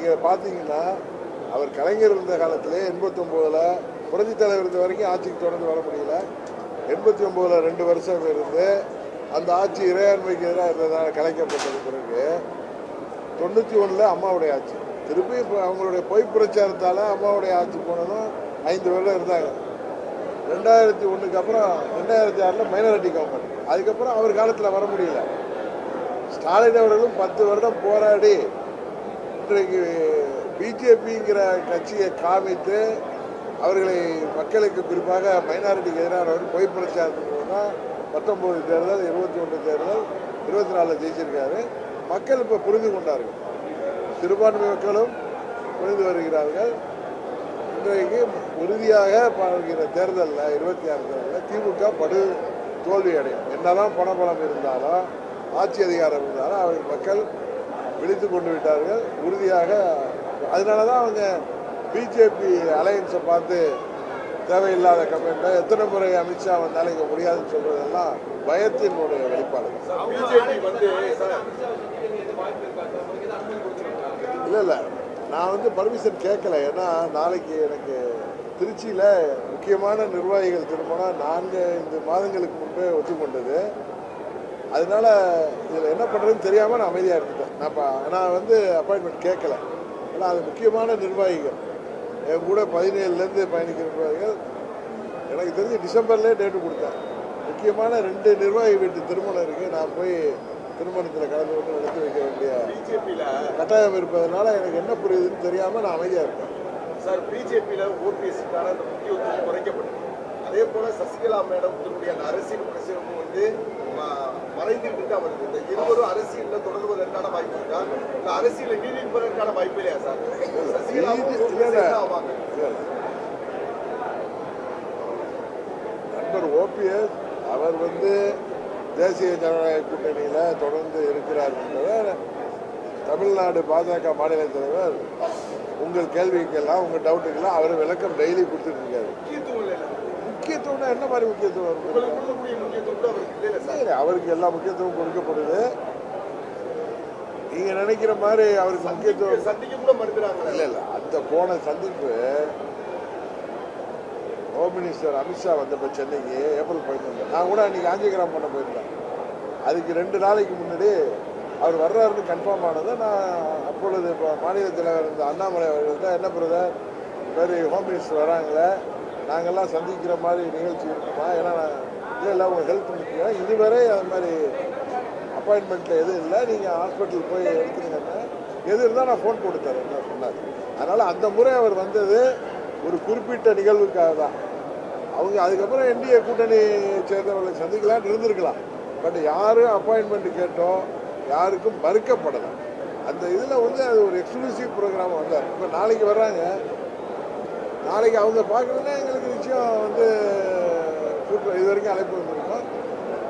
நீங்கள் பார்த்தீங்கன்னா அவர் கலைஞர் இருந்த காலத்திலே 89ல் புரட்சித் தலைவர் இருந்த வரைக்கும் ஆட்சிக்கு தொடர்ந்து வர முடியல. 89ல் 2 வருஷம் இருந்து அந்த ஆட்சி இறையாண்மைக்கு எதிராக இருந்ததால் கலைக்கப்பட்டது. பிறகு 91ல் அம்மாவுடைய ஆட்சி, திருப்பி இப்போ அவங்களுடைய பொய் பிரச்சாரத்தால் அம்மாவுடைய ஆட்சி போனதும் 5 வருடம் இருந்தாங்க. 2001க்கு அப்புறம் 2006ல் மைனாரிட்டி கவர்மெண்ட், அதுக்கப்புறம் அவர் காலத்தில் வர முடியல. ஸ்டாலின் அவர்களும் 10 வருடம் போராடி இன்றைக்கு பிஜேபிங்கிற கட்சியை காமித்து அவர்களை மக்களுக்கு குறிப்பாக மைனாரிட்டிக்கு எதிரானவர் பொய் பிரச்சாரத்துக்கு தான் 19 தேர்தல், 21 தேர்தல், 24 ஜெயிச்சிருக்காரு. மக்கள் இப்போ புரிந்து கொண்டார்கள், சிறுபான்மை மக்களும் புரிந்து வருகிறார்கள். இன்றைக்கு உறுதியாக பார்க்கிற தேர்தலில் 26 தேர்தலில் திமுக படு தோல்வி அடையும். என்னதான் பணபலம் இருந்தாலும் ஆட்சி அதிகாரம் இருந்தாலும் அவர்கள் மக்கள் விழித்து கொண்டு விட்டார்கள் உறுதியாக. அதனால தான் அவங்க பிஜேபி அலையன்ஸை பார்த்து தேவையில்லாத கமெண்ட்டை எத்தனை முறை அமித்ஷா வந்தாலும் இங்கே முடியாதுன்னு சொல்றதெல்லாம் பயத்தினுடைய வெளிப்பாடு. இல்லை நான் பர்மிஷன் கேட்கல. ஏன்னா நாளைக்கு எனக்கு திருச்சியில் முக்கியமான நிர்வாகிகள் திருமணம் 4-5 மாதங்களுக்கு முன்பே ஒத்துக்கொண்டது. அதனால இதில் என்ன பண்ணுறதுன்னு தெரியாமல் நான் அமைதியாக இருந்துட்டேன். நான் அப்பாயின்மெண்ட் கேட்கல. ஏன்னா அது முக்கியமான நிர்வாகிகள், என் கூட 17லேருந்து பயணிக்கிற நிர்வாகிகள். எனக்கு தெரிஞ்சு டிசம்பர்லேயே டேட்டு கொடுத்தேன். முக்கியமான 2 நிர்வாகி வீட்டு திருமணம் இருக்குது. நான் போய் திருமணத்தில் கலந்து கொண்டு நடத்தி வைக்க வேண்டிய கட்டாயம் இருப்பதனால எனக்கு என்ன புரியுதுன்னு தெரியாமல் நான் அமைதியாக இருக்கேன். சார், பிஜேபியில் ஓபிஎஸ்க்கான அந்த முக்கியத்துவம் குறைக்கப்பட்டது. அதே போல சசிகலா மேடம் அந்த அரசியல் பிரச்சனை மறைந்துட்டு இருக்கு. அவருக்கு இந்த இருவரும் அரசியலில் தொடர்வதற்கான வாய்ப்பு இருக்கா? இந்த அரசியலை நீடிப்பதற்கான வாய்ப்பு இல்லையா சார்? சசிகலா நண்பர் ஓபிஎஸ் அவர் தேசிய ஜனநாயக கூட்டணியில் தொடர்ந்து இருக்கிறார் என்பதை தமிழ்நாடு பாஜக மாநில தலைவர் உங்கள் கேள்விக்கெல்லாம் உங்கள் டவுட்டுக்கெல்லாம் அவர் விளக்கம் டெய்லி கொடுத்துட்டு இருக்காரு. முக்கியத்துவம்னா என்ன மாதிரி முக்கியத்துவம்? அவருக்கு எல்லா முக்கியத்துவம் கொடுக்கப்படுது. நீங்க நினைக்கிற மாதிரி அவருக்கு முக்கியத்துவம் சந்திக்க கூட மறுக்கிறாங்க. இல்லை அந்த போன சந்திப்பு ஹோம் மினிஸ்டர் அமித்ஷா வந்தப்போ சென்னைக்கு ஏப்ரல் 15 நான் கூட அன்றைக்கி காஞ்சிகிராம் பண்ண போயிருந்தேன். அதுக்கு 2 நாளைக்கு முன்னாடி அவர் வர்றாருன்னு கன்ஃபார்ம் ஆனதை நான் அப்பொழுது இப்போ மாநில தலைவர் இருந்த அண்ணாமலை அவர்கள் தான், என்ன பிரதர் வேறு ஹோம் மினிஸ்டர் வராங்களே, நாங்கள்லாம் சந்திக்கிற மாதிரி நிகழ்ச்சி இருக்குமா? ஏன்னா இல்லை உங்கள் ஹெல்த் முக்கியம், இதுவரை அது மாதிரி அப்பாயின்மெண்ட்டில் எதுவும் இல்லை, நீங்கள் ஹாஸ்பிட்டல் போய் எடுத்துருங்கன்னா எது இருந்தால் நான் ஃபோன் போட்டு தரேன் என்ன சொன்னார். அதனால் அந்த முறை அவர் வந்தது ஒரு குறிப்பிட்ட நிகழ்வுக்காக தான். அவங்க அதுக்கப்புறம் என்டிஏ கூட்டணி சேர்ந்தவர்களை சந்திக்கலான்னு இருந்திருக்கலாம். பட் யாரும் அப்பாயின்மெண்ட் கேட்டோம் யாருக்கும் மறுக்கப்படலை. அந்த இதில் அது ஒரு எக்ஸ்க்ளூசிவ் ப்ரோக்ராம் வந்தார். இப்போ நாளைக்கு வர்றாங்க, நாளைக்கு அவங்க பார்க்கணுன்னா எங்களுக்கு நிச்சயம் இது வரைக்கும் அழைப்பு வந்திருக்கோம்.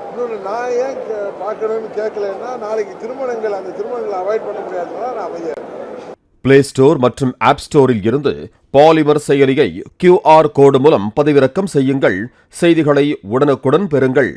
இன்னொன்று நான் ஏன் பார்க்கணும்னு கேட்கலன்னா, நாளைக்கு திருமணங்கள், அந்த திருமணங்களை அவாய்ட் பண்ண முடியாதுன்னா நான் அமைதியாக இருக்கேன். பிளே ஸ்டோர் மற்றும் ஆப் ஸ்டோரில் இருந்து பாலிமர் செயலியை QR கோடு மூலம் பதிவிறக்கம் செய்யுங்கள். செய்திகளை உடனுக்குடன் பெறுங்கள்.